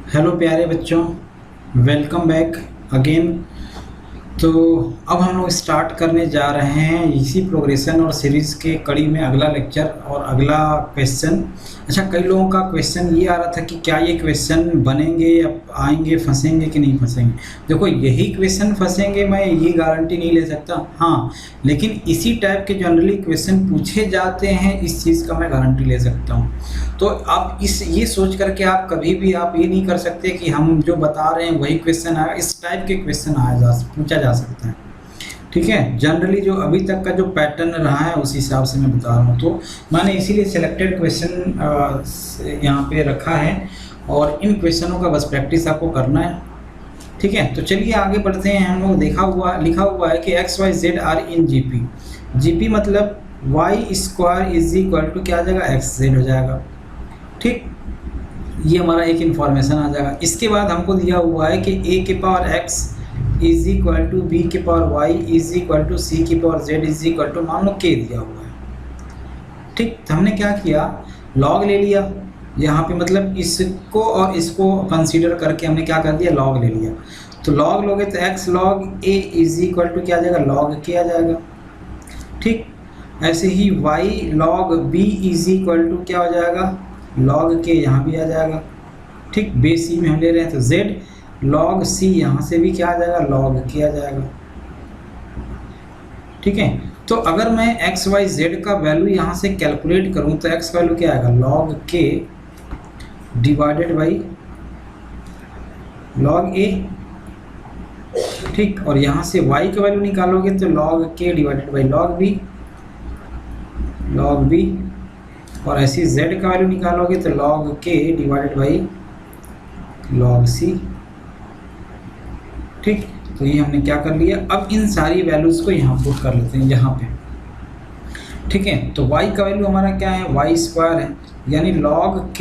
Hello प्यारे बच्चों, welcome back again. तो अब हम लोग स्टार्ट करने जा रहे हैं इसी प्रोग्रेशन और सीरीज़ के कड़ी में अगला लेक्चर और अगला क्वेश्चन। अच्छा, कई लोगों का क्वेश्चन ये आ रहा था कि क्या ये क्वेश्चन बनेंगे या आएंगे, फंसेंगे कि नहीं फंसेंगे। देखो, यही क्वेश्चन फंसेंगे मैं ये गारंटी नहीं ले सकता, हाँ, लेकिन इसी टाइप के जनरली क्वेश्चन पूछे जाते हैं, इस चीज़ का मैं गारंटी ले सकता हूँ। तो आप ये सोच करके आप कभी भी आप ये नहीं कर सकते कि हम जो बता रहे हैं वही क्वेश्चन आएगा। इस टाइप के क्वेश्चन पूछा जा सकता है, ठीक है। जनरली जो अभी तक का जो पैटर्न रहा है उस हिसाब से मैं बता रहा हूँ। तो मैंने इसीलिए सिलेक्टेड क्वेश्चन यहाँ पे रखा है और इन क्वेश्चनों का बस प्रैक्टिस आपको करना है, ठीक है। तो चलिए आगे बढ़ते हैं। हम लोग लिखा हुआ है कि X Y Z are in GP. GP मतलब Y square is equal to क्या आ जाएगा, एक्स जेड हो जाएगा, ठीक। ये हमारा एक इन्फॉर्मेशन आ जाएगा। इसके बाद हमको दिया हुआ है कि ए के power X is equal to B के power Y is equal to C की power Z is equal to मान लो के दिया हुआ है, ठीक। तो हमने क्या किया, लॉग ले लिया यहाँ पे, मतलब इसको और इसको कंसीडर करके हमने क्या कर दिया, लॉग ले लिया। तो लॉग लोगे तो x log a is equal to क्या आ जाएगा, लॉग के आ जाएगा, ठीक। ऐसे ही y log b is equal to क्या हो जाएगा, लॉग के, यहाँ भी आ जाएगा, ठीक। बेस सी में हम ले रहे हैं तो जेड लॉग सी, यहाँ से भी क्या आ जाएगा, लॉग के आ जाएगा, ठीक है। तो अगर मैं एक्स वाई जेड का वैल्यू यहाँ से कैलकुलेट करूँ तो एक्स वैल्यू क्या आएगा, लॉग के डिवाइडेड बाई लॉग ए, ठीक। और यहाँ से वाई का वैल्यू निकालोगे तो लॉग के डिवाइडेड बाई लॉग बी, और ऐसी z का वैल्यू निकालोगे तो log k divided by log c, ठीक। तो ये हमने क्या कर लिया। अब इन सारी वैल्यूज़ को यहाँ पुट कर लेते हैं यहाँ पे, ठीक है। तो y का वैल्यू हमारा क्या है, वाई स्क्वायर है, यानी log k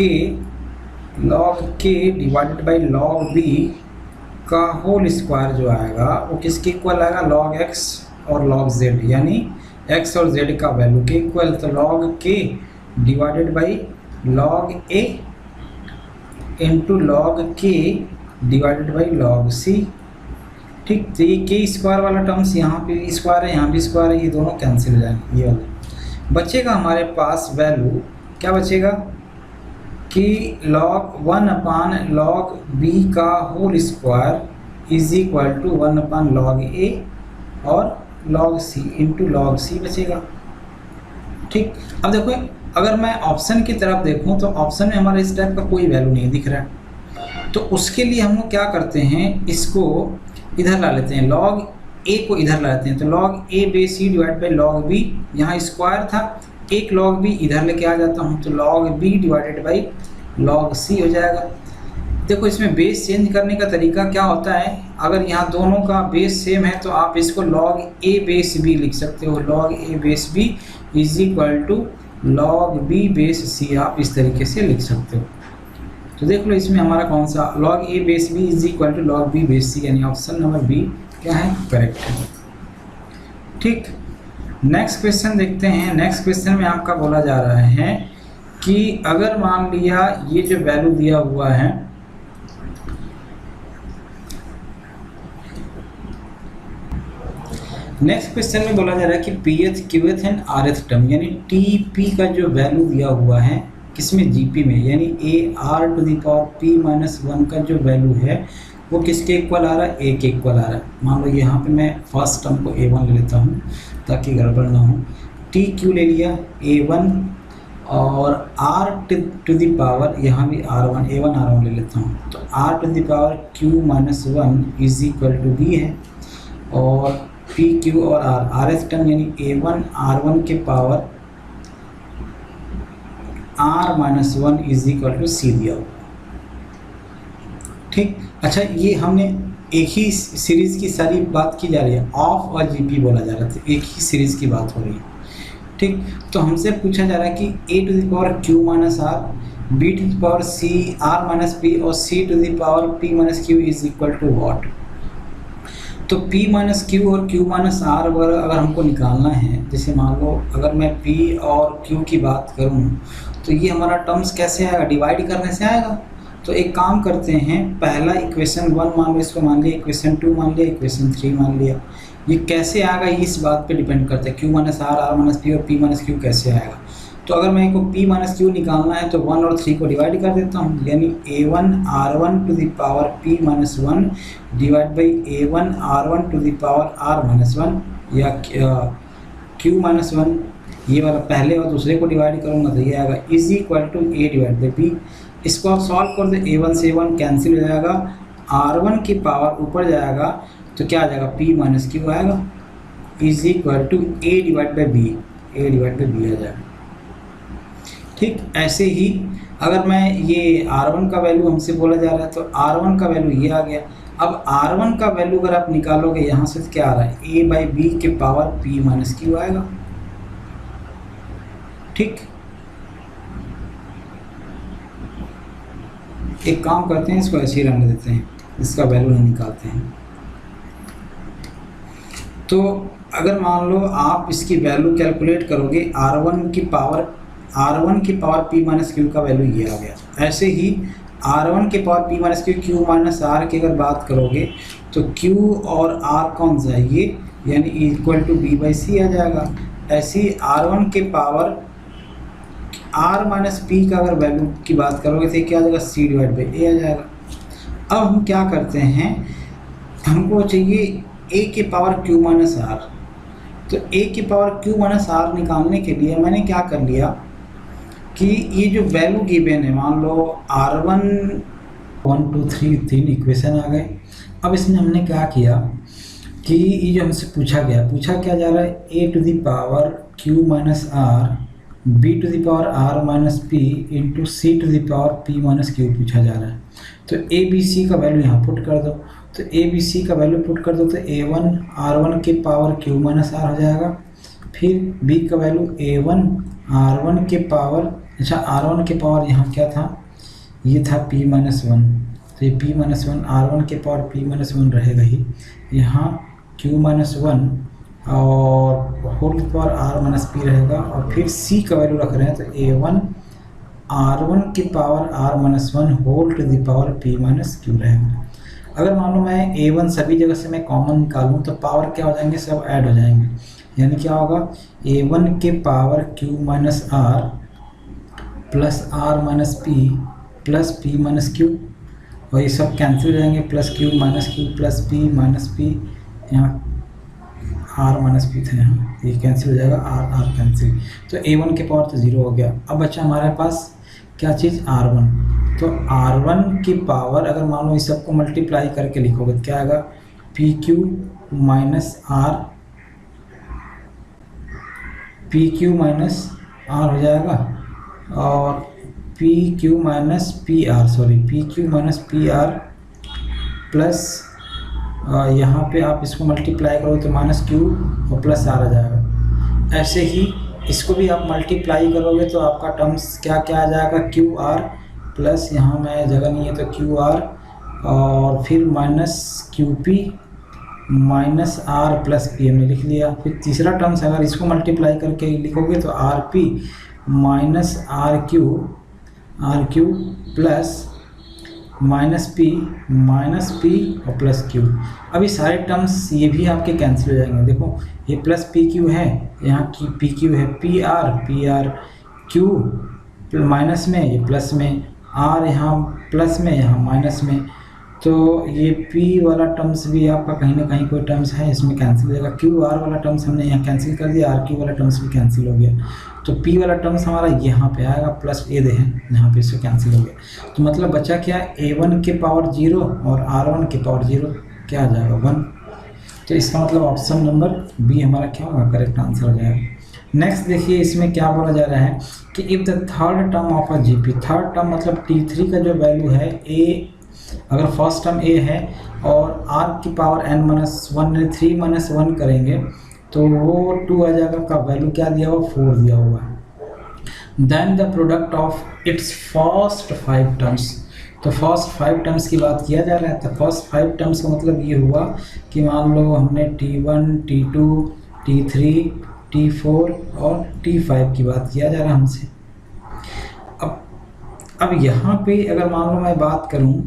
divided by log b का होल स्क्वायर जो आएगा वो किसके इक्वल आएगा, log x और log z, यानी x और z का वैल्यू के इक्वल। तो log k divided by log A into log के डिवाइडेड बाई लॉग सी, ठीक। तो ये के स्क्वायर वाला टर्म्स यहाँ पे स्क्वायर है, यहाँ भी स्क्वायर है, ये दोनों कैंसिल हो जाएंगे। ये वाला बचेगा हमारे पास वैल्यू, क्या बचेगा कि लॉग 1 अपान लॉग बी का whole square is equal to 1 upon log a और log c into log c बचेगा, ठीक। अब देखो, अगर मैं ऑप्शन की तरफ देखूं तो ऑप्शन में हमारे इस टाइप का कोई वैल्यू नहीं दिख रहा है। तो उसके लिए हम लोग क्या करते हैं, इसको इधर ला लेते हैं, लॉग ए को इधर ला लेते हैं। तो log A base C divide by log B, यहाँ स्क्वायर था, एक लॉग बी इधर लेके आ जाता हूँ तो log b divided by log c हो जाएगा। देखो, इसमें बेस चेंज करने का तरीका क्या होता है, अगर यहाँ दोनों का बेस सेम है तो आप इसको लॉग ए बेस बी लिख सकते हो, log A base b is equal to log b base c, आप इस तरीके से लिख सकते हो। तो देख लो इसमें हमारा कौन सा, log A base b is equal to log b base c, यानी ऑप्शन नंबर बी क्या है, करेक्ट है, ठीक। नेक्स्ट क्वेश्चन देखते हैं। नेक्स्ट क्वेश्चन में आपका बोला जा रहा है कि अगर मान लिया ये जो वैल्यू दिया हुआ है, नेक्स्ट क्वेश्चन में बोला जा रहा है कि पी एच क्यू एथ एंड आर एथ टर्म, यानी टी पी का जो वैल्यू दिया हुआ है किसमें, जीपी में, यानी A R to the power P minus 1 का जो वैल्यू है वो किसके इक्वल आ रहा है, ए के इक्वल आ रहा है। मान लो यहाँ पे मैं फर्स्ट टर्म को A1 ले लेता हूँ ताकि गड़बड़ ना हो, टी क्यू ले लिया A1 और आर टू दी पावर यहाँ भी R1 A1 R1 ले लेता हूँ। तो r to the power q minus 1 is equal to b है, और पी क्यू और आर एस टर्म यानी A1 R1 के power R minus 1 is equal to c दिया हुआ, ठीक। अच्छा, ये हमने एक ही सीरीज़ की सारी बात की जा रही है, ऑफ और जीपी बोला जा रहा है, तो एक ही सीरीज़ की बात हो रही है, ठीक। तो हमसे पूछा जा रहा है कि a to the power q minus r, b to the power c r minus P और c to the power P minus q is equal to what. तो P माइनस क्यू और Q माइनस आर अगर हमको निकालना है, जैसे मान लो अगर मैं P और Q की बात करूँ तो ये हमारा टर्म्स कैसे आएगा, डिवाइड करने से आएगा। तो एक काम करते हैं, पहला इक्वेशन 1 मान लो, इसको मान लिया, इक्वेशन 2 मान लिया, इक्वेशन 3 मान लिया। ये कैसे आएगा इस बात पे डिपेंड करता है, Q minus R, R minus P और P माइनस क्यू कैसे आएगा। तो अगर मेरे को P माइनस क्यू निकालना है तो 1 और 3 को डिवाइड कर देता हूँ, यानी A1 R1 to the power P minus 1 divide by A1 R1 to the power R minus 1, या Q माइनस 1, ये वाला पहले और दूसरे को डिवाइड करूँगा तो ये आएगा is equal to A divide by B। इसको आप सॉल्व कर दो, A1 से A1 कैंसिल हो जाएगा, R1 की पावर ऊपर जाएगा तो क्या आ जाएगा, P माइनस क्यू आएगा, is equal to A divide by B, A divide by B आ जाएगा। ठीक, ऐसे ही अगर मैं ये R1 का वैल्यू हमसे बोला जा रहा है तो R1 का वैल्यू ये आ गया। अब R1 का वैल्यू अगर आप निकालोगे यहाँ से तो क्या आ रहा है, A बाई बी के पावर P माइनस क्यू आएगा। ठीक, एक काम करते हैं, इसको ऐसे ही रहने देते हैं, इसका वैल्यू नहीं निकालते हैं। तो अगर मान लो आप इसकी वैल्यू कैलकुलेट करोगे, R1 की पावर P माइनस क्यू का वैल्यू ये आ गया। ऐसे ही R1 के power P minus Q minus R की अगर बात करोगे तो Q और R कौन सा है ये, यानी इक्वल टू B बाई सी आ जाएगा। ऐसे ही R1 के पावर R माइनस पी का अगर वैल्यू की बात करोगे तो क्या आ जाएगा, C डिवाइड बाई A आ जाएगा। अब हम क्या करते हैं, हमको चाहिए A की पावर Q माइनस आर। तो A की पावर Q माइनस आर निकालने के लिए मैंने क्या कर लिया कि ये जो वैल्यू गिवन है, मान लो R1 1 2 3 इक्वेशन आ गए। अब इसमें हमने क्या किया कि ये जो हमसे पूछा क्या जा रहा है, A to the power Q minus R, B to the power R minus P into C to the power P minus Q पूछा जा रहा है। तो A B C का वैल्यू यहाँ पुट कर दो, तो A B C का वैल्यू पुट कर दो तो A1 R1 के पावर Q माइनस आर हो जाएगा। फिर B का वैल्यू A1 R1 के पावर, अच्छा R1 के पावर यहाँ क्या था, ये था P माइनस 1, तो ये P माइनस 1 R1 के पावर P माइनस 1 रहेगा ही, यहाँ Q माइनस 1 और whole power R minus P रहेगा। और फिर C का वैल्यू रख रहे हैं तो A1 R1 की power R minus 1 whole to the power P minus Q रहेगा। अगर मान लो मैं A1 सभी जगह से मैं कॉमन निकालूं तो पावर क्या हो जाएंगे, सब ऐड हो जाएंगे, यानी क्या होगा, A1 के power Q minus R plus R minus P plus P minus q, और ये सब कैंसिल हो जाएंगे, plus Q minus Q plus P minus P, यहाँ R माइनस पी था, यहाँ ये कैंसिल हो जाएगा, R कैंसिल, तो A1 के पावर तो 0 हो गया। अब बच्चा हमारे पास क्या चीज़, R1। तो R1 की पावर अगर मान लो इस सबको मल्टीप्लाई करके लिखोगे तो क्या आएगा, PQ minus R, PQ minus R हो जाएगा, और PQ minus PR, sorry PQ minus PR plus यहाँ पे आप इसको मल्टीप्लाई करोगे तो माइनस Q और प्लस R आ जाएगा। ऐसे ही इसको भी आप मल्टीप्लाई करोगे तो आपका टर्म्स क्या क्या आ जाएगा, QR प्लस, यहाँ में जगह नहीं है तो QR, और फिर minus QP minus R plus P हमने लिख लिया। फिर तीसरा टर्म्स अगर इसको मल्टीप्लाई करके लिखोगे तो RP minus RQ plus minus P और प्लस Q। अभी सारे टर्म्स ये भी आपके कैंसिल हो जाएंगे। देखो ये प्लस PQ है, यहाँ की PQ है, PR Q माइनस में, ये प्लस में, R यहाँ प्लस में, यहाँ माइनस में, तो ये P वाला टर्म्स भी आपका कहीं ना कहीं कोई टर्म्स है इसमें कैंसिल हो जाएगा। QR वाला टर्म्स हमने यहाँ कैंसिल कर दिया, RQ वाला टर्म्स भी कैंसिल हो गया, तो P वाला टर्म्स हमारा यहाँ पे आएगा, प्लस ये दे हैं यहाँ पे, इससे कैंसिल हो गया। तो मतलब बचा क्या, A1 के पावर 0 और R1 के पावर 0 क्या आ जाएगा, 1। तो इसका मतलब ऑप्शन नंबर बी हमारा क्या होगा, करेक्ट आंसर हो जाएगा। नेक्स्ट देखिए, इसमें क्या बोला जा रहा है कि if the third term of a GP, third term मतलब T3 का जो वैल्यू है A, अगर फर्स्ट टर्म A है और R की पावर n-1 3 - 1 करेंगे तो वो 2 आ जाएगा, का वैल्यू क्या दिया हुआ, 4 दिया हुआ है। Then the product of its first 5 terms, तो फर्स्ट 5 टर्म्स की बात किया जा रहा है। तो फर्स्ट 5 टर्म्स का मतलब ये हुआ कि मान लो हमने T1 T2 T3 T4 और T5 की बात किया जा रहा है हमसे। अब अब यहाँ पे अगर मान लो मैं बात करूँ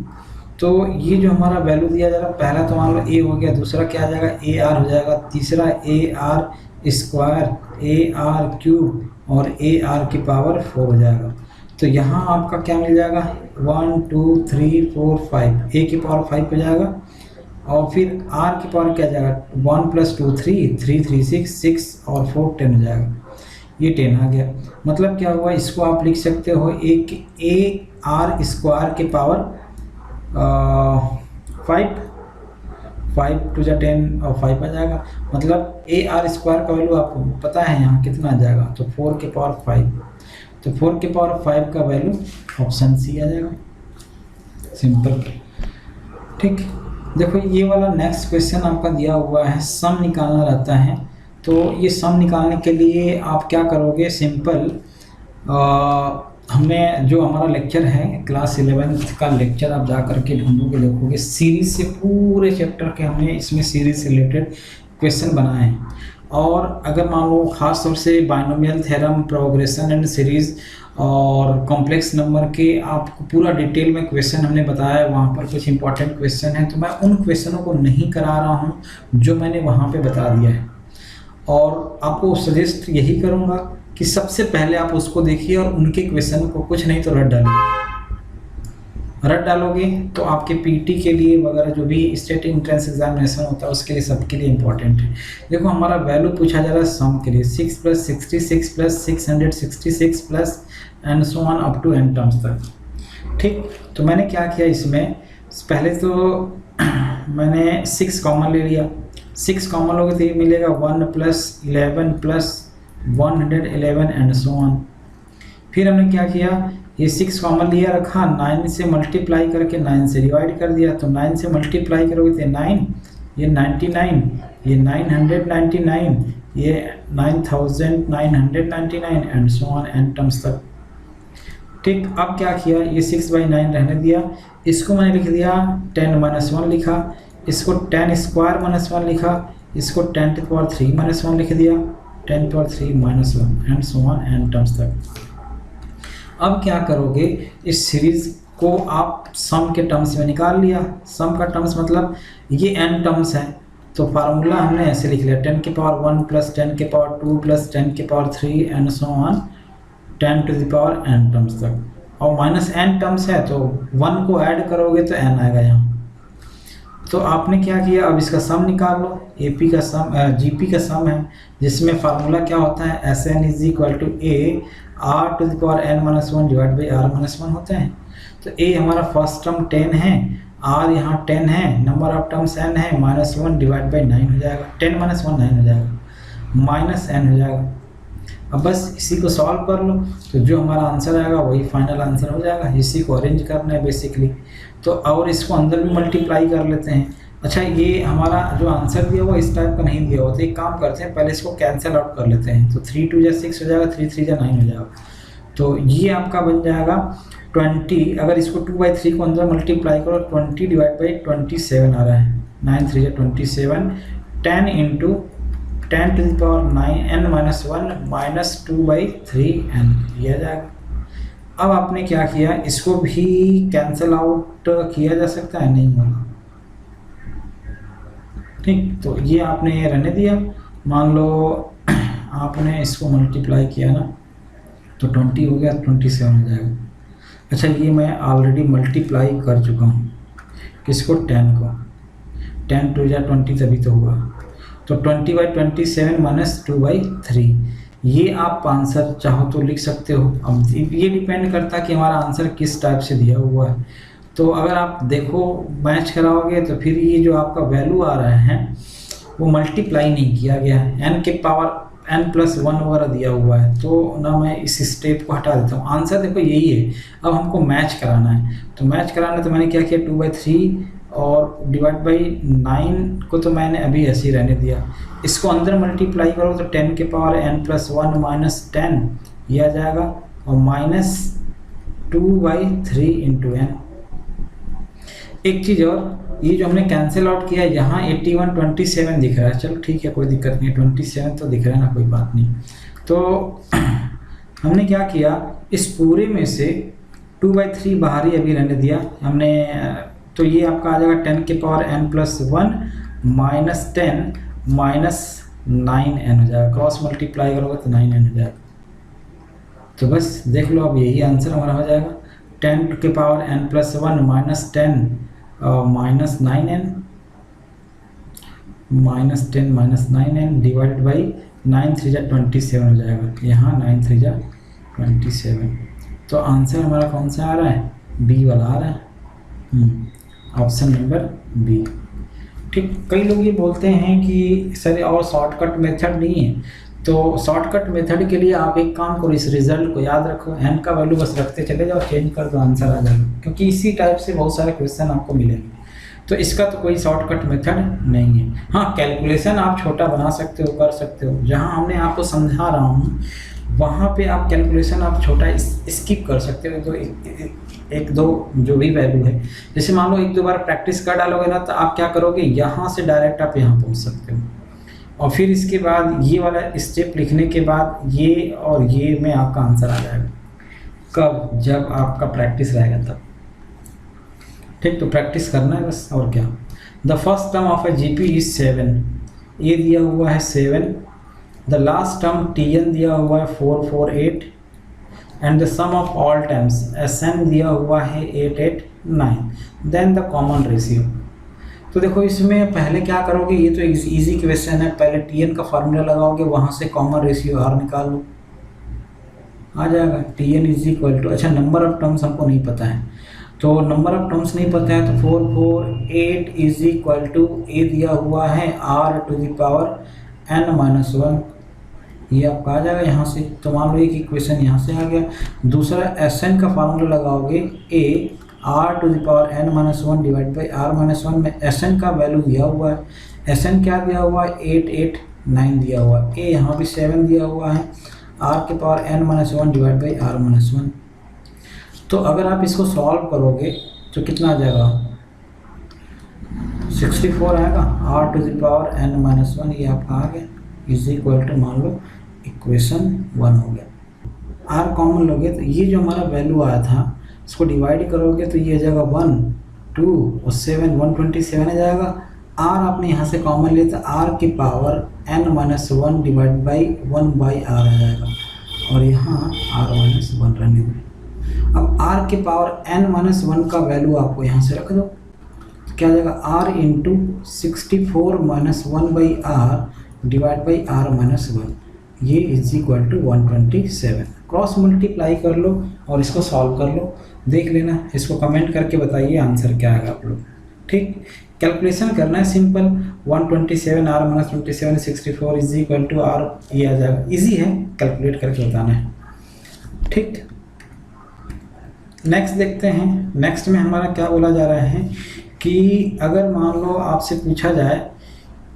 तो ये जो हमारा वैल्यू दिया जा रहा है, पहला तो मान लो ए हो गया, दूसरा क्या आ जाएगा ए आर हो जाएगा, तीसरा A R square, A R cube और ए आर की पावर 4 हो जाएगा। तो यहाँ आपका क्या मिल जाएगा 1 2 3 4 5, ए की पावर 5 हो जाएगा और फिर आर की पावर क्या जाएगा 1 + 2 3, 3 3 6 6 और 4 10 हो जाएगा। ये 10 आ गया। मतलब क्या हुआ, इसको आप लिख सकते हो एक ए आर स्क्वायर के पावर 5 टू जा 10 और 5 आ जाएगा। मतलब ए आर स्क्वायर का वैल्यू आपको पता है यहाँ कितना आ जाएगा, तो 4 के पावर 5, तो 4 के पावर 5 का वैल्यू ऑप्शन सी आ जाएगा। सिंपल। ठीक, देखो ये वाला नेक्स्ट क्वेश्चन आपका दिया हुआ है, सम निकालना रहता है। तो ये सम निकालने के लिए आप क्या करोगे, सिंपल हमें जो हमारा लेक्चर है क्लास 11th का लेक्चर आप जा करके ढूंढोगे, देखोगे सीरीज से पूरे चैप्टर के हमने इसमें सीरीज से रिलेटेड क्वेश्चन बनाए हैं। और अगर मान लो खास तौर से binomial theorem, progression and series और कॉम्प्लेक्स नंबर के आपको पूरा डिटेल में क्वेश्चन हमने बताया है, वहाँ पर कुछ इंपॉर्टेंट क्वेश्चन हैं, तो मैं उन क्वेश्चनों को नहीं करा रहा हूँ जो मैंने वहाँ पे बता दिया है। और आपको सजेस्ट यही करूँगा कि सबसे पहले आप उसको देखिए और उनके क्वेश्चन को कुछ नहीं तो रट डालोगे तो आपके पीटी के लिए वगैरह जो भी स्टेट एंट्रेंस एग्जामिनेशन होता है उसके लिए सबके लिए इम्पोर्टेंट है। देखो हमारा वैल्यू पूछा जा रहा है सम के लिए 6 + 66 + 666 plus and so on up to n terms तक। ठीक, तो मैंने क्या किया इसमें, पहले तो मैंने 6 कॉमन ले लिया। 6 कॉमन लोगे तो ये मिलेगा 1 + 11 + 111 एंड सो ऑन। फिर हमने क्या किया, ये 6 कॉमन लिया रखा, 9 से मल्टीप्लाई करके 9 से डिवाइड कर दिया। तो 9 से मल्टीप्लाई करोगे तो 9, ये 99, ये 999, ये 9999 and so on n terms तक। ठीक, अब क्या किया, ये 6/9 रहने दिया, इसको मैंने लिख दिया 10 - 1 लिखा, इसको 10 स्क्वायर -1 लिखा, इसको 10⁻³ -1 लिख दिया, 10⁻³ -1 and so on n terms तक। अब क्या करोगे, इस सीरीज को आप सम के टर्म्स में निकाल लिया। सम का टर्म्स मतलब ये n टर्म्स है, तो फार्मूला हमने ऐसे लिख लिया 10⁻1 + 10⁻2 + 10⁻³ and so on 10⁻n terms तक। और -n टर्म्स है तो 1 को ऐड करोगे तो n आएगा यहाँ। तो आपने क्या किया, अब इसका सम निकाल लो। एपी का सम, जीपी का सम है, जिसमें फार्मूला क्या होता है, Sn = a r⁻n - 1 / r-1 होते हैं। तो a हमारा फर्स्ट टर्म 10 है, r यहाँ 10 है, नंबर ऑफ टर्म्स n है, -1 / 9 हो जाएगा, 10 - 1 9 हो जाएगा, -n हो जाएगा। अब बस इसी को सॉल्व कर लो, तो जो हमारा आंसर आएगा वही फाइनल आंसर हो जाएगा। इसी को अरेंज करना है बेसिकली। तो और इसको अंदर भी मल्टीप्लाई कर लेते हैं। अच्छा, ये हमारा जो आंसर दिया हुआ इस टाइप का नहीं दिया हुआ, तो एक काम करते हैं, पहले इसको कैंसिल आउट कर लेते हैं। तो 3 2 = 6 हो जाएगा, 3 3 = 9 हो जाएगा। तो ये आपका बन जाएगा 20। अगर इसको 2/3 को अंदर मल्टीप्लाई करो, 20 / 27 आ रहा है, 9 3 = 27, 10 × 10⁻9 n - 1 - 2/3n लिया जाएगा। अब आपने क्या किया, इसको भी कैंसिल आउट किया जा सकता है, नहीं होगा। ठीक, तो ये आपने रहने दिया। मान लो आपने इसको मल्टीप्लाई किया ना, तो 20 हो गया, 27 हो जाएगा। अच्छा, ये मैं ऑलरेडी मल्टीप्लाई कर चुका हूँ, किसको, 10 को। 10 2 = 20 तभी तो हुआ। तो 20/27 - 2/3, ये आप आंसर चाहो तो लिख सकते हो। अब ये डिपेंड करता है कि हमारा आंसर किस टाइप से दिया हुआ है। तो अगर आप देखो मैच कराओगे तो फिर ये जो आपका वैल्यू आ रहा है वो मल्टीप्लाई नहीं किया गया है, n के पावर n+1 वगैरह दिया हुआ है। तो ना मैं इस स्टेप को हटा देता हूँ। आंसर देखो यही है। अब हमको मैच कराना है, तो मैच कराना है तो मैंने क्या किया, 2/3 और /9 को तो मैंने अभी ऐसे ही रहने दिया। इसको अंदर मल्टीप्लाई करो तो 10 के पावर n+1 - 10 ये आ जाएगा, और -2/3 × n। एक चीज़ और, ये जो हमने कैंसिल आउट किया है, यहाँ 81 27 दिख रहा है, चलो ठीक है, कोई दिक्कत नहीं, 27 तो दिख रहा है ना, कोई बात नहीं। तो हमने क्या किया, इस पूरे में से 2/3 बाहर ही अभी रहने दिया हमने, तो ये आपका आ जाएगा 10 के power n plus 1 minus 10 minus 9n हो जाएगा। क्रॉस मल्टीप्लाई करोगे तो 9n हो जाएगा। तो बस देख लो, अब यही आंसर हमारा हो जाएगा। 10 के power n plus 1 minus 10 minus 9n minus 10 minus 9n divided by 9 3 जा 27 हो जाएगा। यहाँ 9 3 जा 27। तो आंसर हमारा कौन सा आ रहा है? बी वाला आ रहा है, ऑप्शन नंबर बी। ठीक, कई लोग ये बोलते हैं कि सर और शॉर्टकट मेथड नहीं है, तो शॉर्टकट मेथड के लिए आप एक काम करो, इस रिजल्ट को याद रखो, n का वैल्यू बस रखते चले जाओ, चेंज कर दो, आंसर आ जाएगा। क्योंकि इसी टाइप से बहुत सारे क्वेश्चन आपको मिलेंगे, तो इसका तो कोई शॉर्टकट मेथड नहीं है। हाँ, कैलकुलेशन आप छोटा बना सकते हो, कर सकते हो, जहाँ हमने आपको समझा रहा हूँ वहाँ पे आप कैलकुलेशन आप छोटा स्किप कर सकते हो, तो एक दो जो भी वैल्यू है, जैसे मान लो एक दो बार प्रैक्टिस कर डालोगे ना, तो आप क्या करोगे, यहाँ से डायरेक्ट आप यहाँ पहुँच सकते हो, और फिर इसके बाद ये वाला स्टेप लिखने के बाद ये और ये में आपका आंसर आ जाएगा। कब? जब आपका प्रैक्टिस रहेगा तब। ठीक, तो प्रैक्टिस करना है बस, और क्या। The first term of A GP is 7, ये दिया हुआ है 7। द लास्ट टर्म tn दिया हुआ है 448 and the sum of all terms sn दिया हुआ है 889। Then the common ratio. तो देखो इसमें पहले क्या करोगे, ये तो इजी क्वेश्चन है, पहले tn का फार्मूला लगाओगे, वहाँ से कॉमन रेशियो r निकाल लो, आ जाएगा। tn इज इक्वल टू, अच्छा नंबर ऑफ टर्म्स हमको नहीं पता है, तो नंबर ऑफ टर्म्स नहीं पता है, तो 448 इज इक्वल टू ए दिया हुआ है r to the power n minus 1, ये आपका आ जाएगा यहाँ से। तो मान लो एक इक्वेशन यहाँ से आ गया। दूसरा Sn का फार्मूला लगाओगे, a r to the power n minus 1 divide by r minus 1 में Sn का वैल्यू दिया हुआ है, Sn क्या दिया हुआ है, 889 दिया हुआ है, a यहाँ भी 7 दिया हुआ है, r के power n minus 1 divide by r minus 1। तो अगर आप इसको सॉल्व करोगे तो कितना आ जाएगा, 64 आएगा, r to the power n minus 1 ये आपका आ गया, इज इक्वल टू मान लो इक्वेशन 1 हो गया। r कॉमन लोगे तो ये जो हमारा वैल्यू आया था इसको डिवाइड करोगे तो ये आ जाएगा 1 2 और 7 127 आ जाएगा। r आपने यहाँ से कॉमन लिया तो r की power n minus 1 divide by 1 by r आ जाएगा, और यहाँ r माइनस 1 रहने दो। अब r की पावर n माइनस 1 का वैल्यू आपको यहाँ से रख दो, तो क्या आ जाएगा, r into 64 minus 1 by r divide by r minus 1, ये is equal to 127। Cross multiply कर लो और इसको सॉल्व कर लो, देख लेना, इसको कमेंट करके बताइए आंसर क्या आएगा आप लोग। ठीक, कैलकुलेशन करना है simple, 127 r minus 27 64 is equal to r, ये आ जाएगा, इजी है, कैलकुलेट करके बताना है। ठीक, नेक्स्ट देखते हैं। नेक्स्ट में हमारा क्या बोला जा रहा है कि अगर मान लो आपसे पूछा जाए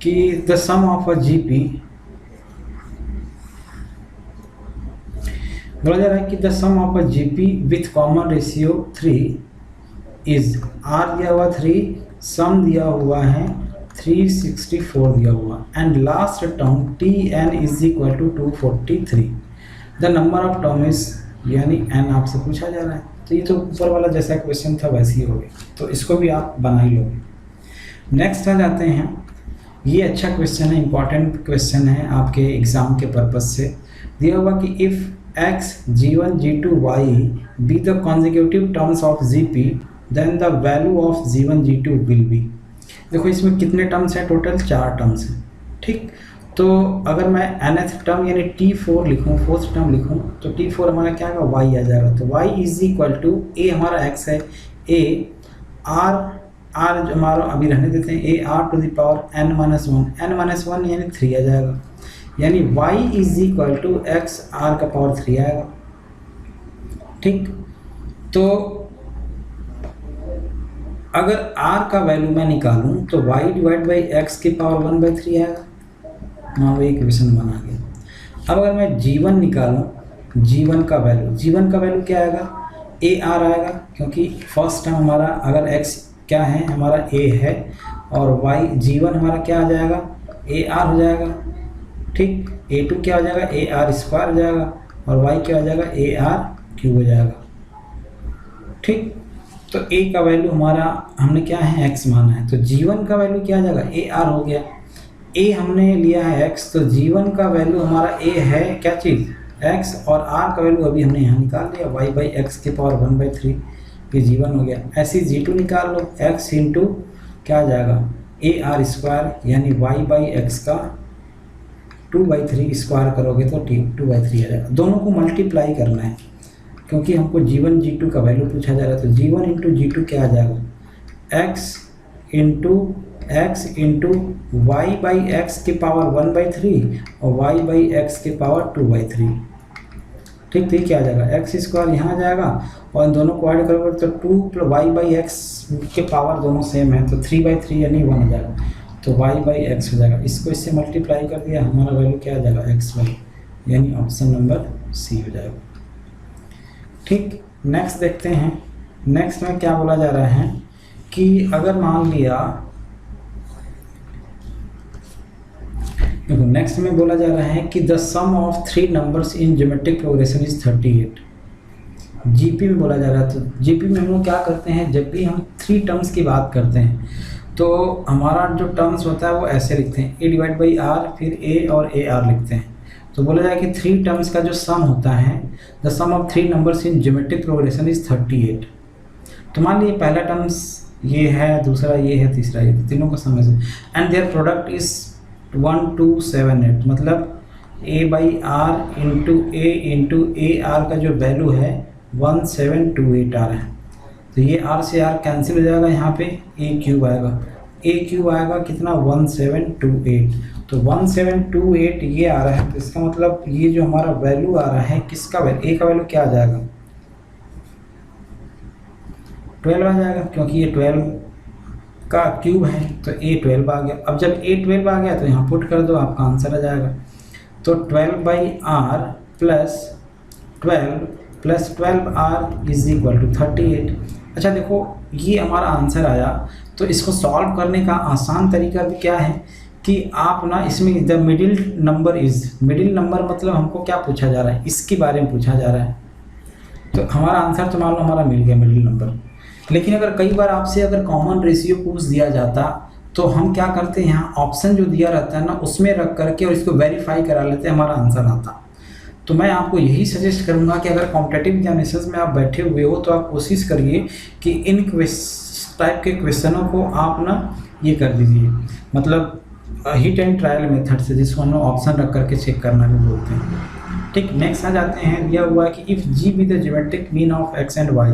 कि the sum of a GP, बोला जा रहा है कि the sum of a GP with common ratio 3 is, R दिया हुआ 3, सम दिया हुआ है 364 दिया हुआ, and last term T N is equal to 243। The number of term is, यानी एन आपसे पूछा जा रहा है, तो ये तो ऊपर वाला जैसा क्वेश्चन था वैसे ही हो गया, तो इसको भी आप बना ही लोगे। नेक्स्ट आ जाते हैं, ये अच्छा क्वेश्चन है, इंपॉर्टेंट क्वेश्चन है आपके एग्जाम के पर्पज से। दिया हुआ कि if x g1 g2 y be the consecutive terms of gp then the value of g1 g2 will be। देखो इसमें कितने टर्म्स हैं, टोटल 4 टर्म्स हैं। ठीक, तो अगर मैं nth टर्म यानी t4 लिखूँ, फोर्थ टर्म लिखूँ, तो t4 हमारा क्या आएगा, y आ जाएगा, तो y is equal to a हमारा x है, a r जो हमारा अभी रहने देते हैं, a r to the power n minus 1 यानी 3 आ जाएगा, यानी y is equal to X r का पावर 3 आएगा। ठीक, तो अगर r का वैल्यू मैं निकालूं तो y डिवाइड बाई एक्स की पावर 1/3 आएगा। हाँ, वो इक्वेशन बना गया। अब अगर मैं g1 निकालूं, g1 का वैल्यू क्या आएगा, ar आएगा, क्योंकि फर्स्ट टर्म हमारा अगर x क्या है, हमारा a है, और y g1 हमारा क्या आ जाएगा, ar हो जाएगा। ठीक, a2 क्या हो जाएगा, ar स्क्वायर हो जाएगा, और y क्या हो जाएगा, ar क्यूब हो जाएगा। ठीक। तो a का वैल्यू हमारा हमने क्या है x माना है, तो g1 का वैल्यू क्या आ जाएगा a r हो गया। a हमने लिया है x, तो g1 का वैल्यू हमारा a है क्या चीज़ x, और r का वैल्यू अभी हमने यहाँ निकाल लिया y बाई एक्स के पावर 1/3, ये g1 हो गया। ऐसे g2 निकाल लो, x इंटू क्या आ जाएगा a r स्क्वायर, यानी y बाई एक्स का 2/3 स्क्वायर करोगे तो 2/3 आ जाएगा। दोनों को मल्टीप्लाई करना है क्योंकि हमको g1 g2 का वैल्यू पूछा जा रहा है, तो g1 इंटू g2 क्या आ जाएगा x into Y by X के पावर 1/3 और y बाई एक्स के पावर 2/3। ठीक, तो ये क्या आ जाएगा एक्स स्क्वायर यहाँ आ जाएगा, और इन दोनों को ऐड करोगे तो 2 प्लस वाई बाई एक्स के पावर दोनों सेम है, तो 3/3 यानी 1 आ जाएगा, तो y बाई एक्स हो जाएगा। इसको इससे मल्टीप्लाई कर दिया, हमारा वैल्यू क्या आ जाएगा एक्स वाई, यानी ऑप्शन नंबर सी हो जाएगा। ठीक, नेक्स्ट देखते हैं। नेक्स्ट में क्या बोला जा रहा है कि अगर मान लिया, देखो नेक्स्ट में बोला जा रहा है कि the sum of 3 numbers in geometric progression is 38। GP में बोला जा रहा है, तो जीपी में हम लोग क्या करते हैं, जब भी हम 3 टर्म्स की बात करते हैं तो हमारा जो टर्म्स होता है वो ऐसे लिखते हैं a डिवाइड बाई आर, फिर a और a r लिखते हैं। तो बोला जाए कि 3 टर्म्स का जो सम होता है, the sum of 3 numbers in geometric progression is 38। तो मान लीजिए पहला टर्म्स ये है, दूसरा ये है, तीसरा ये, तीनों का सम है, एंड देयर प्रोडक्ट इज 1278, मतलब a by R into A R का जो वैल्यू है 1728 आ रहा है। तो ये r से r कैंसिल हो जाएगा, यहाँ पे a क्यूब आएगा कितना 1728, तो 1728 ये आ रहा है। तो इसका मतलब ये जो हमारा वैल्यू आ रहा है किसका वैल्यू, a का वैल्यू क्या आ जाएगा 12 आ जाएगा, क्योंकि ये 12 का क्यूब है, तो a 12 आ गया। अब जब a 12 आ गया तो यहाँ पुट कर दो, आपका आंसर आ जाएगा। तो 12 by R plus 12r is equal to 38। अच्छा देखो, ये हमारा आंसर आया, तो इसको सॉल्व करने का आसान तरीका भी क्या है कि आप ना इसमें द मिडिल नंबर मतलब हमको क्या पूछा जा रहा है, इसके बारे में पूछा जा रहा है। तो हमारा आंसर तो मान लो हमारा मिल गया मिडिल नंबर। लेकिन अगर कई बार आपसे अगर कॉमन रेशियो पूछ दिया जाता तो हम क्या करते हैं, यहाँ ऑप्शन जो दिया रहता है ना उसमें रख करके और इसको वेरीफाई करा लेते हैं, हमारा आंसर आता। तो मैं आपको यही सजेस्ट करूंगा कि अगर कॉम्पिटिटिव एग्जामिनेशंस में आप बैठे हुए हो तो आप कोशिश करिए कि इन टाइप के क्वेश्चनों को आप ना ये कर दीजिए, मतलब हिट एंड ट्रायल मेथड से, जिसको हम लोग ऑप्शन रख करके चेक करना भी बोलते हैं। ठीक, नेक्स्ट आ जाते हैं। दिया हुआ है कि if G be the geometric mean of X and Y,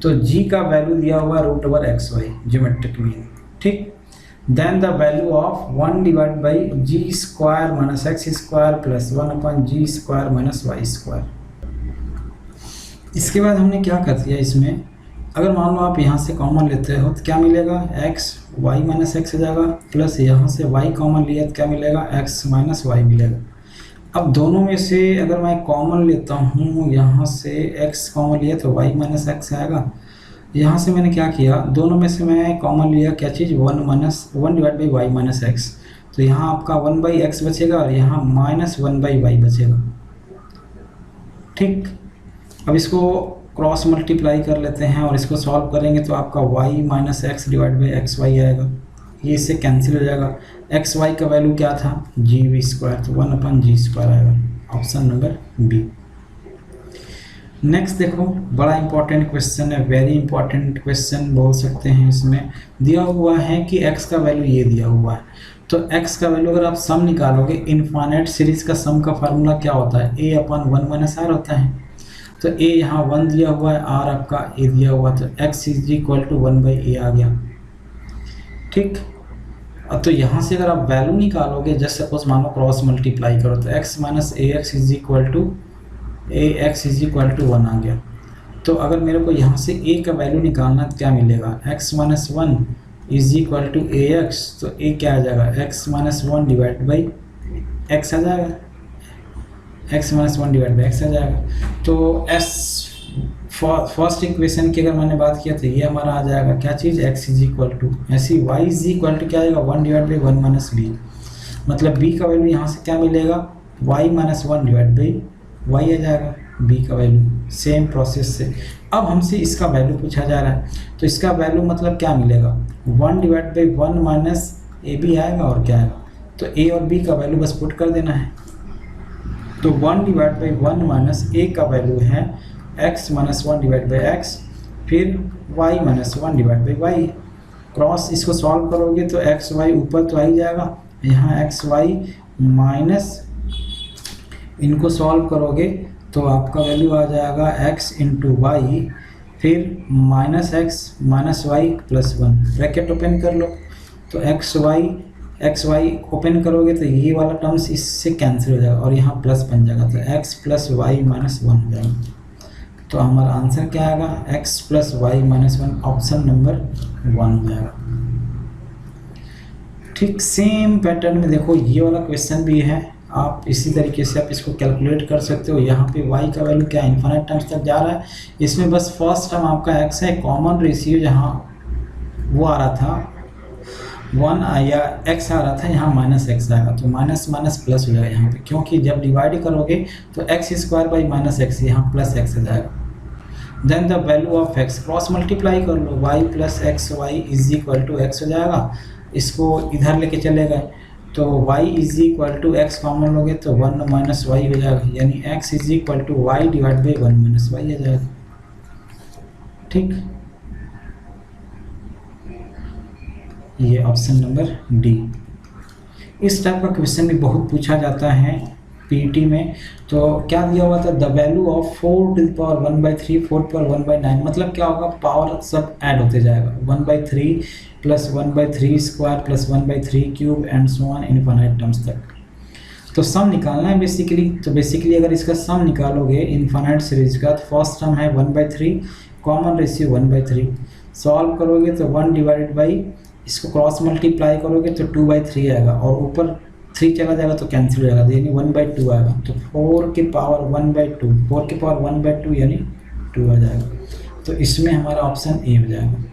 तो जी का वैल्यू दिया हुआ है √(x, y) ज्योमेट्रिक मीन। ठीक, then the value of 1 divide by G square minus X square plus 1/g square minus Y square. इसके बाद हमने क्या कर दिया, इसमें अगर मान लो आप यहाँ से कॉमन लेते हो तो क्या मिलेगा x y माइनस एक्स हो जाएगा, प्लस यहाँ से y कॉमन लिया तो क्या मिलेगा x माइनस वाई मिलेगा। अब दोनों में से अगर मैं कॉमन लेता हूँ, यहाँ से x कॉमन लिया तो y माइनस एक्स आएगा। यहाँ से मैंने क्या किया, दोनों में से मैं कॉमन लिया क्या चीज़ 1 divide by Y minus X, तो यहाँ आपका 1/x बचेगा और यहाँ -1/y बचेगा। ठीक, अब इसको क्रॉस मल्टीप्लाई कर लेते हैं और इसको सॉल्व करेंगे तो आपका y minus X divide by X Y आएगा, ये इससे कैंसिल हो जाएगा। एक्स वाई का वैल्यू क्या था जी स्क्वायर, तो 1/g स्क्वायर आएगा, ऑप्शन नंबर बी। नेक्स्ट देखो, बड़ा इंपॉर्टेंट क्वेश्चन है, वेरी इंपॉर्टेंट क्वेश्चन बोल सकते हैं। इसमें दिया हुआ है कि x का वैल्यू ये दिया हुआ है, तो x का वैल्यू अगर आप सम निकालोगे, इनफाइनाइट सीरीज का सम का फार्मूला क्या होता है, a/1 माइनस r होता है। तो a यहाँ 1 दिया हुआ है, r आपका a दिया हुआ, तो x is equal to 1/a आ गया। ठीक, अब तो यहाँ से अगर आप वैल्यू निकालोगे, जैसे सपोज मानो क्रॉस मल्टीप्लाई करो, तो x minus ax is equal to ax is equal to 1 आ गया। तो अगर मेरे को यहाँ से a का वैल्यू निकालना तो क्या मिलेगा, x minus 1 is equal to ax, तो a क्या आ जाएगा x minus 1 divide by x आ जाएगा, x minus 1 divide by x आ जाएगा। तो फर्स्ट इक्वेशन की अगर मैंने बात किया तो ये हमारा आ जाएगा क्या चीज़, x इज इक्वल टू, ऐसी y इज इक्वल टू क्या आएगा 1 डिवाइड बाई 1 माइनस b, मतलब b का वैल्यू यहाँ से क्या मिलेगा y minus 1 divide by y आ जाएगा b का वैल्यू। सेम प्रोसेस से। अब हमसे इसका वैल्यू पूछा जा रहा है, तो इसका वैल्यू मतलब क्या मिलेगा, 1 divide by 1 minus A B आएगा और क्या आएगा, तो ए और बी का वैल्यू बस पुट कर देना है। तो 1 डिवाइड बाई 1 माइनस ए का वैल्यू है x minus 1 divide by X, फिर y minus 1 divide by Y. Cross इसको सॉल्व करोगे तो एक्स वाई ऊपर तो आ ही जाएगा, यहाँ एक्स वाई माइनस इनको सॉल्व करोगे तो आपका वैल्यू आ जाएगा x इंटू वाई, फिर minus X minus Y plus 1, bracket open कर लो। तो एक्स वाई ओपन करोगे तो ये वाला टर्म्स इससे कैंसिल हो जाएगा और यहाँ प्लस बन जाएगा, तो x प्लस वाई माइनस 1 हो जाएगा। तो हमारा आंसर क्या आएगा, x plus Y minus 1, option number 1 हो जाएगा। ठीक सेम पैटर्न में देखो ये वाला क्वेश्चन भी है, आप इसी तरीके से आप इसको कैलकुलेट कर सकते हो। यहाँ पे y का वैल्यू क्या इन्फिनिट टर्म्स तक जा रहा है, इसमें बस फर्स्ट टर्म आपका x है, कॉमन रेशियो जहाँ वो आ रहा था 1 या x आ रहा था, यहाँ माइनस एक्स आएगा, तो माइनस माइनस प्लस हो जाएगा यहाँ पे, क्योंकि जब डिवाइड करोगे तो x square by minus x, यहाँ प्लस एक्स आ जाएगा। Then the value of x, cross multiply कर लो, y plus x y is equal to x हो जाएगा, इसको इधर लेके चले गए तो y is equal to x common लोगे तो 1 माइनस वाई हो जाएगा, यानी x is equal to Y divide by 1 minus y आ जाएगा। ठीक, ये ऑप्शन नंबर डी। इस टाइप का क्वेश्चन भी बहुत पूछा जाता है पीईटी में। तो क्या दिया हुआ था, the value of 4 to the power 1/3 4 to power 1/9, मतलब क्या होगा, पावर सब ऐड होते जाएगा, 1/3 plus 1/3 square plus 1/3 cube and so on infinite terms तक। तो सम निकालना है बेसिकली। तो बेसिकली अगर इसका सम निकालोगे इनफिनिट सीरीज का, तो फर्स्ट टर्म है 1/3, कॉमन रेशियो 1/3, सॉल्व करोगे तो 1 डिवाइडेड बाई, इसको क्रॉस मल्टीप्लाई करोगे तो 2/3 आएगा और ऊपर 3 चला जाएगा तो कैंसिल हो जाएगा, यानी 1/2 आएगा। तो 4 की पावर 1/2, 4 की पावर 1/2 यानी 2 आ जाएगा। तो इसमें हमारा ऑप्शन ए हो जाएगा।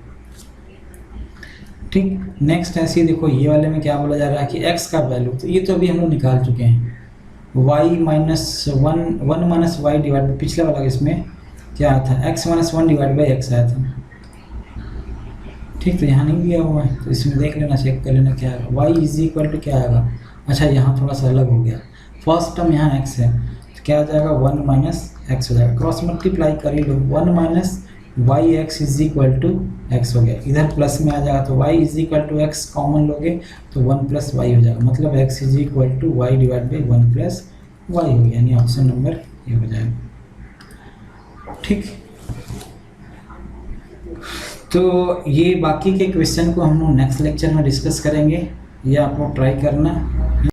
ठीक, नेक्स्ट ऐसे ही देखो ये वाले में क्या बोला जा रहा है कि x का वैल्यू, तो ये तो अभी हम लोग निकाल चुके हैं, y minus 1 minus Y divide by, पिछले वाला इसमें क्या आया था, x minus 1 divide by X आया था। ठीक, तो यहाँ नहीं दिया हुआ है, तो इसमें देख लेना, चेक कर लेना क्या आएगा, y इज इक्वल टू क्या आएगा, अच्छा यहाँ थोड़ा सा अलग हो गया, फर्स्ट टर्म यहाँ x है तो क्या आ जाएगा 1 माइनस एक्स हो जाएगा, क्रॉस मल्टीप्लाई कर ही लो, 1 minus Y X is equal to x हो गया, इधर प्लस में आ जाएगा तो y is equal to x common लोगे तो 1 प्लस वाई हो जाएगा, मतलब x is equal to Y divide by 1 plus Y हो गया, यानी ऑप्शन नंबर ये हो जाएगा। ठीक, तो ये बाकी के क्वेश्चन को हम लोग नेक्स्ट लेक्चर में डिस्कस करेंगे, ये आप लोग ट्राई करना।